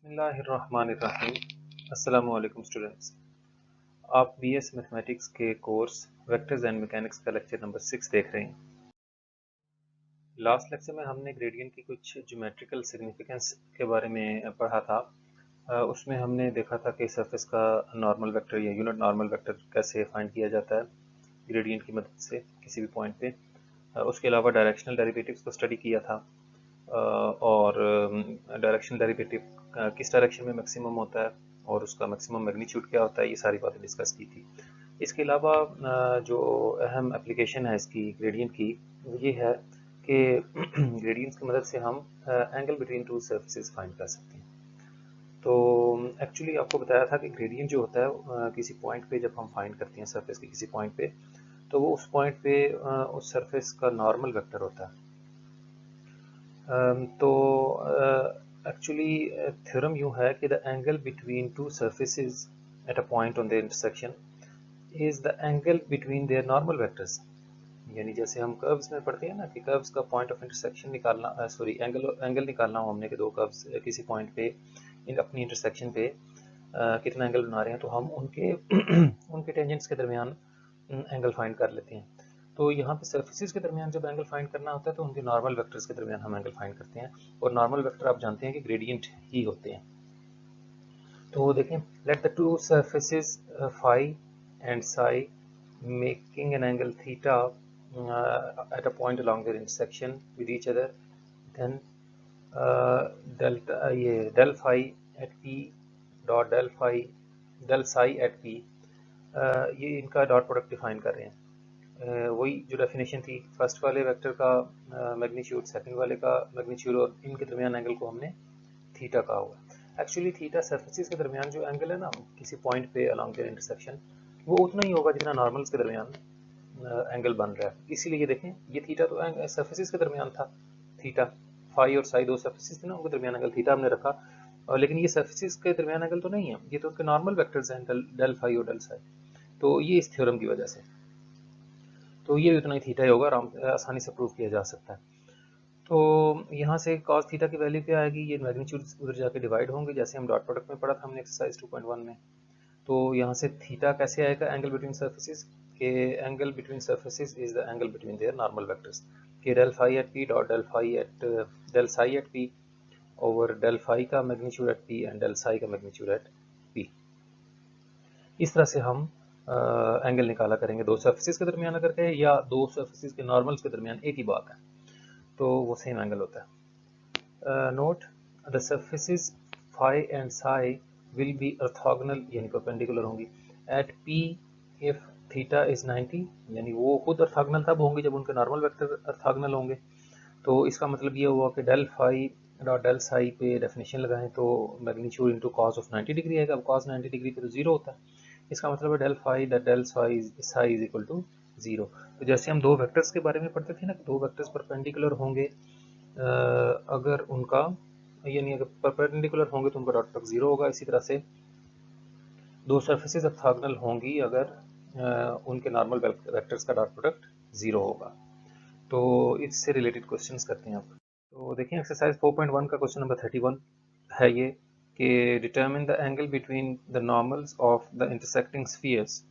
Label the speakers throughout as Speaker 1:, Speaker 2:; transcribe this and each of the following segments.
Speaker 1: बिस्मिल्लाहिर्रहमानिर्रहीम। अस्सलामु अलैकुम स्टूडेंट्स। आप बीएस मैथमेटिक्स के कोर्स वेक्टर्स एंड मैकेनिक्स का लेक्चर नंबर 6 देख रहे हैं। लास्ट लेक्चर में हमने ग्रेडियंट की कुछ ज्योमेट्रिकल सिग्निफिकेंस के बारे में पढ़ा था। उसमें हमने देखा था कि सरफेस का नॉर्मल वेक्टर या यूनिट नॉर्मल वेक्टर कैसे फाइंड किया जाता है ग्रेडियंट की मदद से किसी भी पॉइंट पे। उसके अलावा डायरेक्शनल डेरिवेटिव्स को स्टडी किया था और डायरेक्शनल डेरिवेटिव किस डायरेक्शन में मैक्सिमम होता है और उसका मैक्सिमम मैग्नीट्यूड क्या होता है, ये सारी बातें डिस्कस की थी। इसके अलावा जो अहम एप्लीकेशन है इसकी ग्रेडियंट की वो ये है कि ग्रेडियंट्स की मदद से हम angle between two surfaces find कर सकते हैं। तो एक्चुअली आपको बताया था कि ग्रेडियंट जो होता है किसी पॉइंट पे जब हम फाइंड करते हैं सरफेस के किसी पॉइंट पे, तो वो उस पॉइंट पे उस सरफेस का नॉर्मल वेक्टर होता है। तो एक्चुअली थ्योरम यूँ है कि the angle between two surfaces at a point on the intersection is the angle between their normal vectors. यानी जैसे हम कर्व्स में पढ़ते हैं ना कि कर्व्स का पॉइंट ऑफ इंटरसेक्शन निकालना, एंगल निकालना हो हमने कि दो कर्व्स किसी पॉइंट पे अपनी इंटरसेक्शन पे कितना एंगल बना रहे हैं, तो हम उनके उनके टेंजेंट्स के दरमियान एंगल फाइंड कर लेते हैं। तो यहाँ पे सर्फेसिस के दरमियान जब एंगल फाइंड करना होता है तो उनके नॉर्मल वेक्टर्स के दरमियान हम एंगल फाइंड करते हैं, और नॉर्मल वेक्टर आप जानते हैं कि ग्रेडियंट ही होते हैं। तो देखें, let the two surfaces phi and psi making an angle theta at a point along their intersection with each other, then ये del phi at p dot del psi at p, ये इनका dot product define कर रहे हैं। वही जो definition थी, first वाले वेक्टर का मैग्नीट्यूड, सेकंड वाले का मैग्नीट्यूड, और इनके दरमियान एंगल को हमने थीटा कहा हुआ है। एक्चुअली थीटा सर्फेसिस के दरमियान जो एंगल है ना किसी पॉइंट पे अलॉन्ग देयर इंटरसेक्शन, वो उतना ही होगा जितना नॉर्मल्स के दरमियान एंगल बन रहा है। इसीलिए ये देखें, ये थीटा तो सर्फेसिस के दरमियान था, थीटा फाई और साई दो सर्फेसिस थे ना, उनके दरमियान एंगल थीटा हमने रखा, और लेकिन ये सर्फेसिस के दरमियान एंगल तो नहीं है, ये तो उनके नॉर्मल वेक्टर्स हैं, डेल फाई और डेल साई। तो ये इस थ्योरम की वजह से, तो ये उतना ही थीटा ही होगा, आसानी से प्रूव किया जा सकता है। तो यहाँ से cos थीटा की वैल्यू क्या आएगी, ये मैग्नीट्यूड उधर जाके डिवाइड होंगे, जैसे हम डॉट प्रोडक्ट में पढ़ा था हमने एक्सरसाइज 2.1 में। तो यहाँ से थीटा कैसे आएगा एंगल बिटवीन सर्फेसिस, के angle between surfaces is the angle between their normal vectors, के del phi at P dot del psi at P over del phi का magnitude at P and del psi का magnitude at P. इस तरह से हम angle निकाला करेंगे दो सर्फेसिस के दरमियान अगर कहे, या दो सर्फेसिस के नॉर्मल्स के दरमियान एक ही बात है, तो वो सेम एंगल होता है। Note, the surfaces phi and psi will be orthogonal यानी परपेंडिकुलर होंगी at P if theta is 90, यानी वो खुद ऑर्थोगोनल तब होंगे जब उनके नॉर्मल वेक्टर ऑर्थोगोनल होंगे। तो इसका मतलब ये हुआ कि del phi dot del psi पे डेफिनेशन लगाएं तो magnitude into cos of 90 degree आएगा। अब कॉस 90 डिग्री पे तो जीरो होता है, इसका मतलब है del phi dot del psi is equal to zero. तो जैसे हम दो वेक्टर्स के बारे में पढ़ते थे ना, दो वेक्टर्स परपेंडिकुलर होंगे अगर उनका, यानी अगर परपेंडिकुलर होंगे तो उनका डॉट प्रोडक्ट जीरो होगा। इसी तरह से दो सर्फेसिस ऑर्थोगोनल होंगी अगर उनके नॉर्मल वेक्टर्स का डॉट प्रोडक्ट जीरो होगा। तो इससे रिलेटेड क्वेश्चंस करते हैं अब। तो देखिए एक्सरसाइज 4.1 का क्वेश्चन नंबर 31 है ये, कि determine the angle between the normals of the intersecting spheres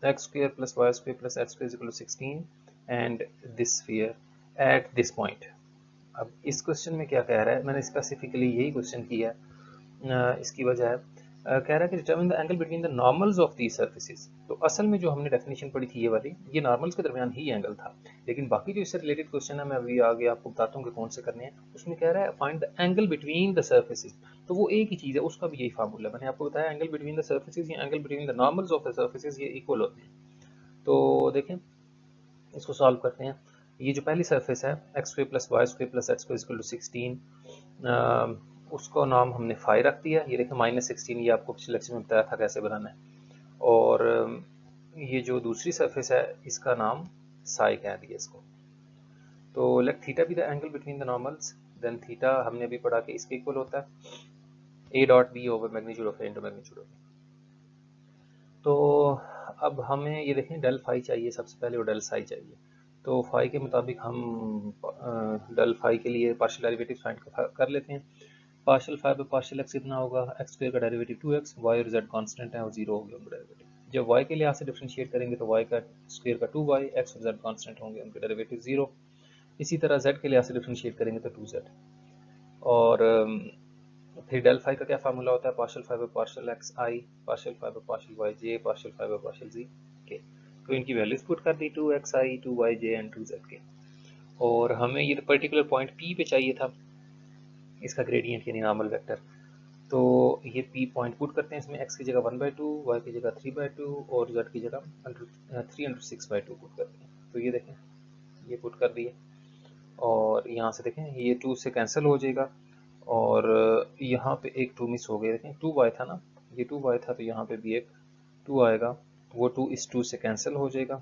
Speaker 1: x square plus y square plus z square is equal to 16 and this sphere at this point। अब इस क्वेश्चन में क्या कह रहा है, मैंने स्पेसिफिकली यही क्वेश्चन किया है, इसकी वजह है कह रहा है कि determine the angle between the normals of the surfaces. तो असल में जो हमने डेफिनेशन पढ़ी थी ये वाली, ये नॉर्मल्स के दरमियान ही एंगल था, लेकिन बाकी जो इससे रिलेटेड क्वेश्चन है मैं अभी आगे आपको बताता हूँ कि कौन से करने हैं। उसमें कह रहा है find the angle between the surfaces, तो वो एक ही चीज़ है, उसका भी यही फार्मूला मैंने आपको बताया, एंगल बिटवीन द सर्फेसिस या angle between the normals of the surfaces ये इक्वल होते हैं। तो देखें इसको सॉल्व करते हैं। ये जो पहली सरफेस है X square plus Y square plus Z square equal to 16, उसको नाम हमने फाई रख दिया। ये देखें -16, ये आपको पिछले लेक्चर में बताया था कैसे बनाना है। और ये जो दूसरी सरफेस है इसका नाम साई कह दिया इसको। तो let theta be the angle between the normals, then theta हमने अभी पढ़ा कि इसके इक्वल होता है A dot B over magnitude of A into magnitude of B. तो अब हमें ये देखें डेल फाई चाहिए सबसे पहले और डेल साई चाहिए। तो फाई के मुताबिक हम डेल फाई के लिए पार्शियल डेरिवेटिव फाइंड कर लेते हैं। Partial phi by partial x कितना होगा, एक्स स्क्वायर का डेरिवेटिव 2x, वाई और जेड कांस्टेंट है और 0 हो गया उनका डेरिवेटिव। जब y के लिहाज से डिफरेंशिएट करेंगे तो y का स्क्वायर का 2y, x और z कांस्टेंट होंगे, उनके डेरिवेटिव 0। इसी तरह z के लिहाज से डिफरेंशिएट करेंगे तो 2z। और फिर डेल फाई का क्या फार्मूला होता है, partial phi by partial x i, partial phi by partial y j, partial phi by partial z k. तो इनकी वैल्यूज पुट कर दी, 2xi, 2yj एंड 2z के। और हमें ये पर्टिकुलर पॉइंट P पे चाहिए था इसका ग्रेडियंट यानी नॉर्मल वेक्टर। तो ये P पॉइंट पुट करते हैं इसमें, x की जगह 1/2, y की जगह 3/2 और z की जगह 3/6/2 पुट करते हैं। तो ये देखें, ये पुट कर दिए और यहाँ से देखें ये 2 से कैंसिल हो जाएगा और यहाँ पे एक 2 मिस हो गया। देखें 2y था ना, ये 2y था तो यहाँ पे भी एक 2 आएगा, वो 2 इस 2 से कैंसिल हो जाएगा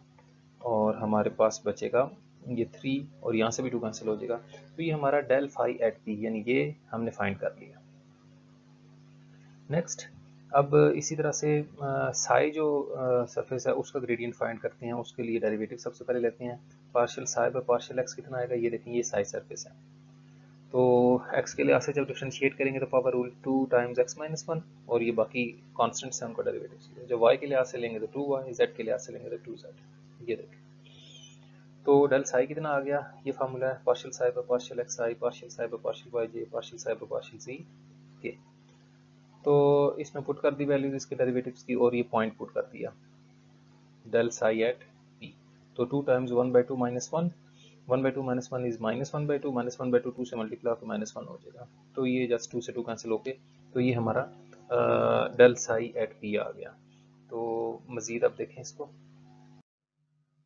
Speaker 1: और हमारे पास बचेगा ये 3 और यहाँ से भी 2 कैंसिल हो जाएगा। तो ये हमारा डेल फाई एट पी यानी ये हमने फाइंड कर लिया। नेक्स्ट, अब इसी तरह से साई जो सरफेस है उसका ग्रेडियंट फाइंड करते हैं। उसके लिए डेरिवेटिव सबसे पहले लेते हैं, partial psi by partial x कितना आएगा, ये देखें ये साई सरफेस है। तो x के लिहाज से जब डिफरेंशिएट करेंगे तो power rule 2 times x minus 1 और ये बाकी कॉन्स्टेंट्स हैं उनका डेरिवेटिव। जब y के लिहाज से लेंगे तो 2y, z के लिहाज से लेंगे तो 2z। ये देखें, तो डेल साई कितना आ गया, ये फार्मूला है partial psi by partial x i, partial psi by partial y j, partial psi by partial z k. तो इसमें पुट कर दी वैल्यूज इसके डेरिवेटिव्स की और ये पॉइंट पुट कर दिया डेल साई एट पी। तो 2 times 1/2 minus 1, 1/2 minus 1 is minus 1/2, minus 1/2 2 से मल्टीप्लाई होकर माइनस 1 हो जाएगा। तो ये जस्ट 2 से 2 कैंसिल होके तो ये हमारा डेल साई एट पी आ गया। तो मज़ीद अब देखें इसको।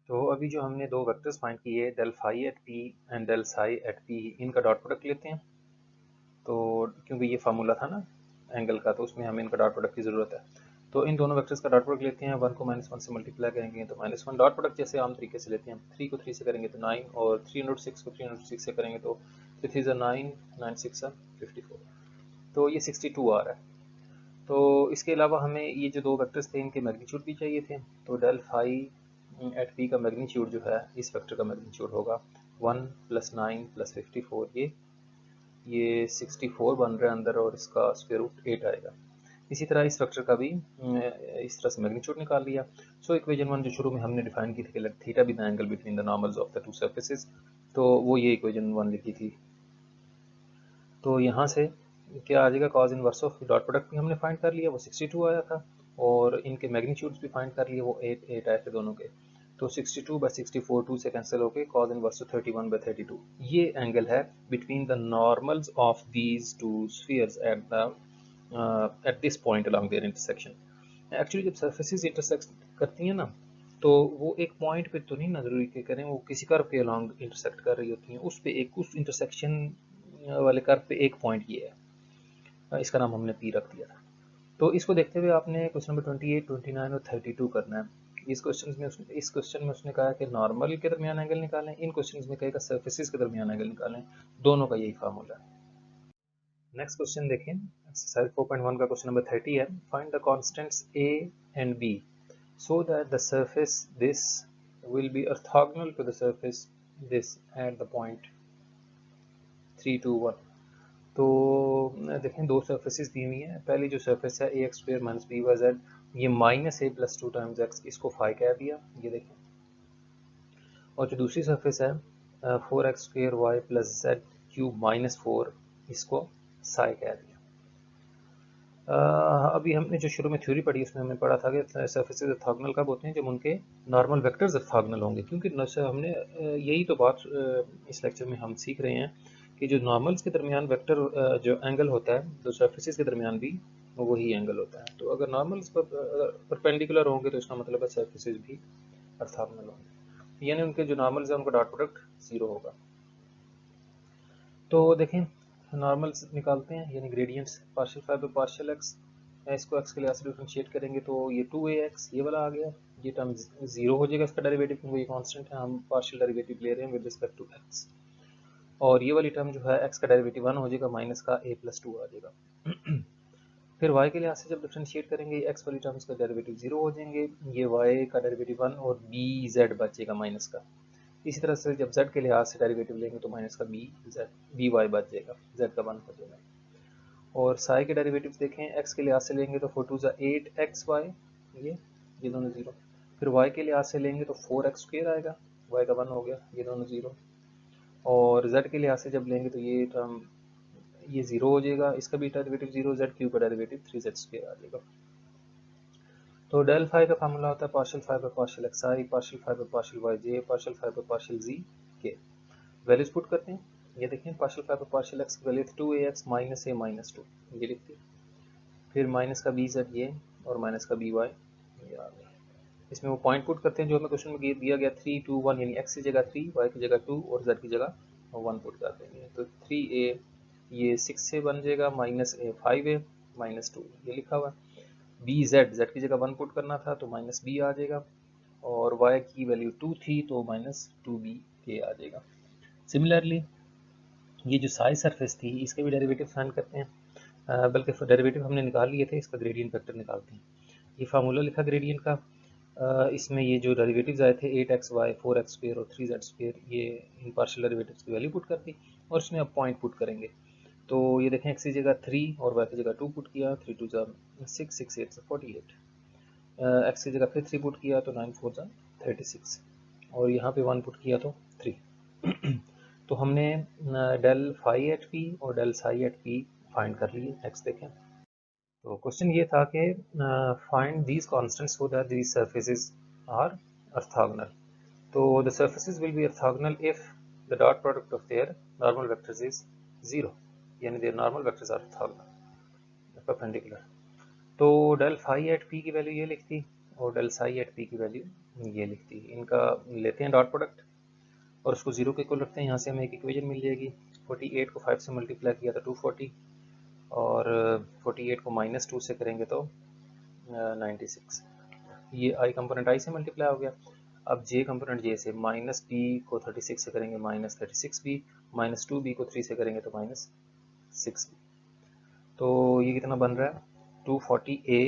Speaker 1: तो अभी जो हमने दो वेक्टर्स फाइंड किए, del phi at P and del psi at P, इनका डॉट प्रोडक्ट लेते हैं। तो क्योंकि ये फार्मूला था ना एंगल का, तो उसमें हमें इनका डॉट प्रोडक्ट की ज़रूरत है। तो इन दोनों वेक्टर्स का डॉट प्रोडक्ट लेते हैं। 1 को -1 से मल्टीप्लाई करेंगे तो -1। डॉट प्रोडक्ट जैसे आम तरीके से लेते हैं, 3 को 3 से करेंगे तो 9 और 306 को 306 से करेंगे तो 3 3 9, 9 6 54। तो ये 62 आ रहा है। तो इसके अलावा हमें ये जो दो वेक्टर्स थे इनके मैग्नीट्यूड भी चाहिए थे। तो डेल फाई एट पी का मैग्नीट्यूड जो है इस वेक्टर का मैग्नीट्यूड होगा 1 + 9 + 54। ये 64 बन रहा है अंदर और इसका स्क्वायर रूट 8 आएगा। इसी तरह इस वेक्टर का भी इस तरह से मैग्नीट्यूड निकाल लिया। सो इक्वेशन 1 जो शुरू में हमने डिफाइन की थी कि theta be the angle between the normals of the two surfaces, तो वो ये इक्वेशन 1 लिखी थी। तो यहाँ से क्या आ जाएगा, cause inverse of dot product भी हमने फाइंड कर लिया, वो 62 आया था और इनके मैग्नीट्यूड्स भी फाइंड कर लिए, वो 8 आए थे दोनों के। तो 62/64 2 से कैंसिल होके कॉज इनवर्स 31/32। ये एंगल है between the normals of these two spheres at this point along their intersection. Actually जब सर्फेसिस इंटरसेक्ट करती हैं ना, तो वो एक पॉइंट पे तो नहीं ना जरूरी के करें, वो किसी कर्व के अलोंग इंटरसेक्ट कर रही होती हैं, उस पे एक उस इंटरसेक्शन वाले कर्व पे एक पॉइंट ये है, इसका नाम हमने पी रख दिया था। तो इसको देखते हुए आपने क्वेश्चन नंबर 28, 29 और 32 करना है। इस क्वेश्चन में उसने कहा कि नॉर्मल के दरमियान एंगल निकालें, इन क्वेश्चन में कहेगा सर्फेसिस के दरमियान एंगल निकालें। दोनों का यही फार्मूला है। नेक्स्ट क्वेश्चन देखें, एक्सरसाइज 4.1 का क्वेश्चन नंबर 30 है। Find the constants a and b so that the surface this will be orthogonal to the surface this at the point 3, 2, 1। तो देखें दो सर्फेसिस दी हुई हैं। पहली जो सर्फेस है ax square minus B Y Z, ये -a + 2 टाइम्स x, इसको फाई कह दिया, ये देखें। और जो दूसरी सरफेस है 4x square Y + Z cube -4, इसको साई कह दिया। अभी हमने जो शुरू में थ्योरी पढ़ी उसमें हमने पढ़ा था कि सर्फेसेस ऑर्थोगोनल कब होते हैं, जब उनके नॉर्मल वेक्टर्स ऑर्थोगोनल होंगे। क्योंकि हमने यही तो बात इस लेक्चर में हम सीख रहे हैं कि जो नॉर्मल्स के दरमियान वेक्टर जो एंगल होता है, तो सर्फेसेस के दरमियान भी वही एंगल होता है। तो अगर नॉर्मल्स परपेंडिकुलर होंगे तो इसका मतलब है सर्फेसेस भी ऑर्थोगोनल होंगे, यानी उनके जो नॉर्मल्स हैं उनका डॉट प्रोडक्ट 0 होगा। तो देखें नॉर्मल्स निकालते हैं, यानी gradients. Partial phi by partial x, इसको x के लिहाज से डिफरेंशिएट करेंगे तो ये 2ax ये वाला आ गया, ये टर्म 0 हो जाएगा इसका डेरिवेटिव, क्योंकि ये कांस्टेंट है, हम पार्शियल डेरिवेटिव ले रहे हैं विद रिस्पेक्ट टू x। और ये वाली टर्म जो है x का डेरिवेटिव 1 हो जाएगा, माइनस का a + 2 आ जाएगा। फिर y के लिहाज से जब डिफरेंशिएट करेंगे x वाली टर्म्स का डेरिवेटिव 0 हो जाएंगे, ये y का डेरिवेटिव 1 और bz बचेगा माइनस का। इसी तरह से जब z के लिहाज से डेरिवेटिव लेंगे तो माइनस का बी वाई बच जाएगा, z का 1 हो जाएगा। और साई के डेरिवेटिव्स देखें, एक्स के लिहाज से लेंगे तो 4 टू ज़ा 8xy, ये दोनों ज़ीरो। फिर वाई के लिहाज से लेंगे तो 4x² आएगा, वाई का 1 हो गया, ये दोनों ज़ीरो। और जेड के लिहाज से जब लेंगे तो ये टर्म ये ज़ीरो हो जाएगा, इसका भी डेरिवेटिव ज़ीरो, जेड क्यू का डेरिवेटिव 3z² आ जाएगा। तो डेल फाई का फार्मूला होता है partial phi by partial x i, partial phi by partial y j, partial phi by partial z k. Values put करते हैं, ये देखें partial phi by partial x की value 2ax minus a minus 2, ये लिखती है। फिर माइनस का बी जेड ये और माइनस का बी वाई ये आ गया। इसमें वो पॉइंट पुट करते हैं जो हमें क्वेश्चन में दिया गया 3 2 1, यानी एक्स की जगह 3, वाई की जगह 2 और जेड की जगह 1 पुट कर देंगे। तो 3a ये 6 से बन जाएगा, माइनस ए 5a माइनस 2 ये लिखा हुआ है। बी जेड, जेड की जगह 1 पुट करना था तो माइनस बी आ जाएगा, और y की वैल्यू 2 थी तो माइनस 2b के आ जाएगा। सिमिलरली ये जो साई सरफेस थी इसके भी डेरिवेटिव फाइंड करते हैं, बल्कि डेरिवेटिव हमने निकाल लिए थे, इसका ग्रेडियंट वेक्टर निकालते हैं। ये फार्मूला लिखा ग्रेडियंट का, इसमें ये जो डेरिवेटिव्स आए थे 8xy 4x² और 3z², ये इन पार्शियल डेरिवेटिव्स की वैल्यू पुट कर दी और इसमें अब पॉइंट पुट करेंगे। तो ये देखें x की जगह 3 और y की जगह 2 पुट किया, 3 2 ज़ा 6 6 8 48, एक्स की जगह फिर 3 पुट किया तो 9 4 ज़ा 36, और यहाँ पे 1 पुट किया तो 3। तो हमने डेल फाई एट पी और del psi at P find कर लिए। नेक्स्ट देखें, तो क्वेश्चन ये था कि find these constants so that these surfaces are orthogonal. तो the surfaces will be orthogonal if the dot product of their normal vectors is 0, यानी their normal vectors are orthogonal perpendicular. तो del phi at P की value ये लिखती और del psi at P की value ये लिखती। इनका लेते हैं डॉट प्रोडक्ट और उसको जीरो के इक्वल रखते हैं। यहाँ से हमें एक इक्वेशन मिल जाएगी, 48 को 5 से मल्टीप्लाई किया तो 240, और 48 को -2 से करेंगे तो 96। ये आई कंपोनेंट आई से मल्टीप्लाई हो गया। अब जे कंपोनेंट जे से, माइनस बी को 36 से करेंगे -36b, -2b को 3 से करेंगे तो -6b। तो ये कितना बन रहा है, 240a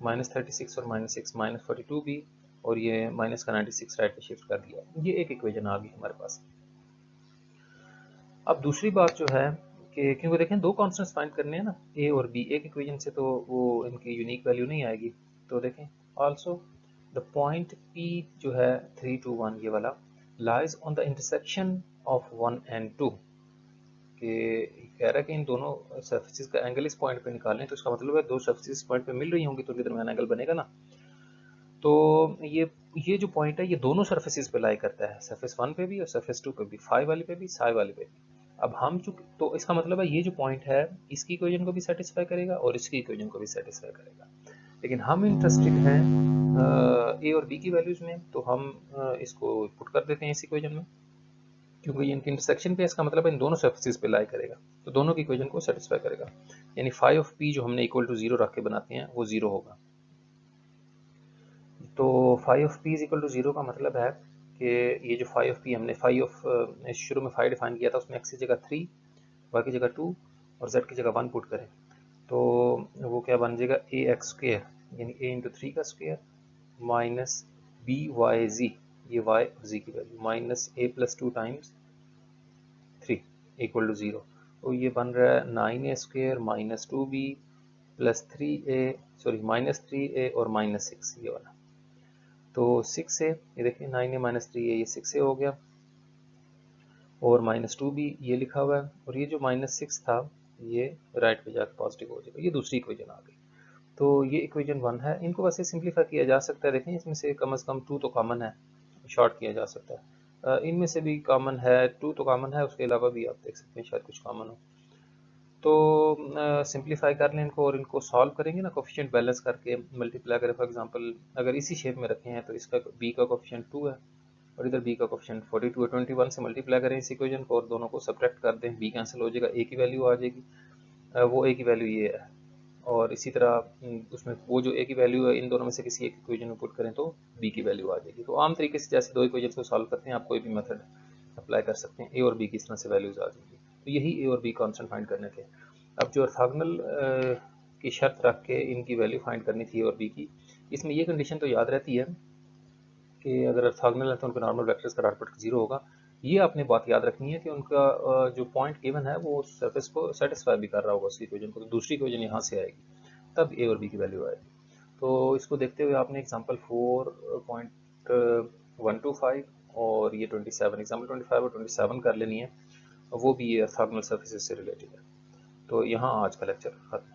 Speaker 1: -36 और -6 -42b, और ये माइनस का 96 राइट पे शिफ्ट कर दिया। ये एक इक्वेशन आ गई हमारे पास। अब दूसरी बात जो है कि क्योंकि देखें दो कॉन्स्टेंट्स फाइंड करने हैं ना, ए और बी, एक इक्वेशन से तो वो इनकी यूनिक वैल्यू नहीं आएगी। तो देखें आल्सो द पॉइंट पी जो है 3 2 1 ये वाला lies on the intersection of 1 and 2, कि कह रहा है कि इन दोनों सर्फेसिस का एंगल इस पॉइंट पे निकालें, तो इसका मतलब है दो सर्फेसिस पॉइंट पे मिल रही होंगी तो उनके दरमियान एंगल बनेगा ना। तो ये जो पॉइंट है ये दोनों सर्फेसिस पे लाई करता है, सर्फेस 1 पे भी और सर्फेस 2 पे भी, फाई वाले पे भी साई वाले पे भी। अब हम चूंकि, तो इसका मतलब है ये जो पॉइंट है इसकी इक्वेशन को भी सेटिस्फाई करेगा और इसकी इक्वेशन को भी सेटिस्फाई करेगा। लेकिन हम इंटरेस्टेड हैं ए और बी की वैल्यूज में, तो हम इसको पुट कर देते हैं इस इक्वेशन में, क्योंकि इनके इंटरसेक्शन पे, इसका मतलब है इन दोनों सर्फेसिस पे लाई करेगा तो दोनों की इक्वेशन को सेटिस्फाई करेगा। यानी फाई ऑफ पी जो हमने इक्वल टू 0 रख के बनाते हैं वो 0 होगा। तो phi of P is equal to 0 का मतलब है कि ये जो फाई ऑफ पी हमने शुरू में फाई डिफाइन किया था, उसमें एक्स की जगह 3, वाई की जगह 2 और जेड की जगह 1 पुट करें तो वो क्या बन जाएगा, ए एक्स स्क्वेयर, यानी ए इंटू 3 का square minus B Y Z, ये वाई और जी की value, minus A plus 2 times 3 equal to 0। तो ये बन रहा है 9a square minus 2b plus 3a, sorry -3a और -6 ये वाला। तो 6a, ये देखिए 9a माइनस 3a, ये 6a हो गया, और -2b ये लिखा हुआ है, और ये जो -6 था ये राइट पे जाकर पॉजिटिव हो जाएगा। ये दूसरी इक्वेशन आ गई। तो ये इक्वेशन 1 है। इनको वैसे सिंप्लीफाई किया जा सकता है, देखें इसमें से कम से कम 2 तो कॉमन है, शॉर्ट किया जा सकता है। इनमें से भी कॉमन है, 2 तो कॉमन है, उसके अलावा भी आप देख सकते हैं शायद कुछ कॉमन हो। तो सिंप्लीफाई कर लें इनको और इनको सॉल्व करेंगे ना, कोफिशिएंट बैलेंस करके मल्टीप्लाई करें। फॉर एग्जांपल अगर इसी शेप में रखे हैं तो इसका b का कोफिशिएंट 2 है और इधर b का कोफिशिएंट 42 है, 21 से मल्टीप्लाई करें इस इक्वेशन को और दोनों को सब्ट्रैक्ट कर दें, b कैंसिल हो जाएगा, a की वैल्यू आ जाएगी, वो a की वैल्यू ये है। और इसी तरह उसमें वो जो a की वैल्यू है इन दोनों में से किसी एक इक्वेशन में पुट करें तो b की वैल्यू आ जाएगी। तो आम तरीके से जैसे दो इक्वेशन को सॉल्व करते हैं आप कोई भी मेथड अप्लाई कर सकते हैं, a और b की इस तरह से वैल्यूज आ जाएंगी। तो यही a और b कांस्टेंट फाइंड करने थे। अब जो ऑर्थोगोनल की शर्त रख के इनकी वैल्यू फाइंड करनी थी और बी की, इसमें ये कंडीशन तो याद रहती है कि अगर ऑर्थोगोनल है तो उनके नॉर्मल वेक्टर्स का डॉट प्रोडक्ट 0 होगा, ये आपने बात याद रखनी है कि उनका जो पॉइंट गिवन है वो सरफेस को सेटिस्फाई भी कर रहा होगा उसी इक्वेशन को, तो दूसरी इक्वेशन यहाँ से आएगी, तब ए और बी की वैल्यू आएगी। तो इसको देखते हुए आपने एग्जांपल 4.125 और ये 27, एग्जांपल 25 और 27 कर लेनी है, वो भी ये ऑर्थोगोनल सर्फेसेस से रिलेटेड है। तो यहाँ आज का लेक्चर खत्म।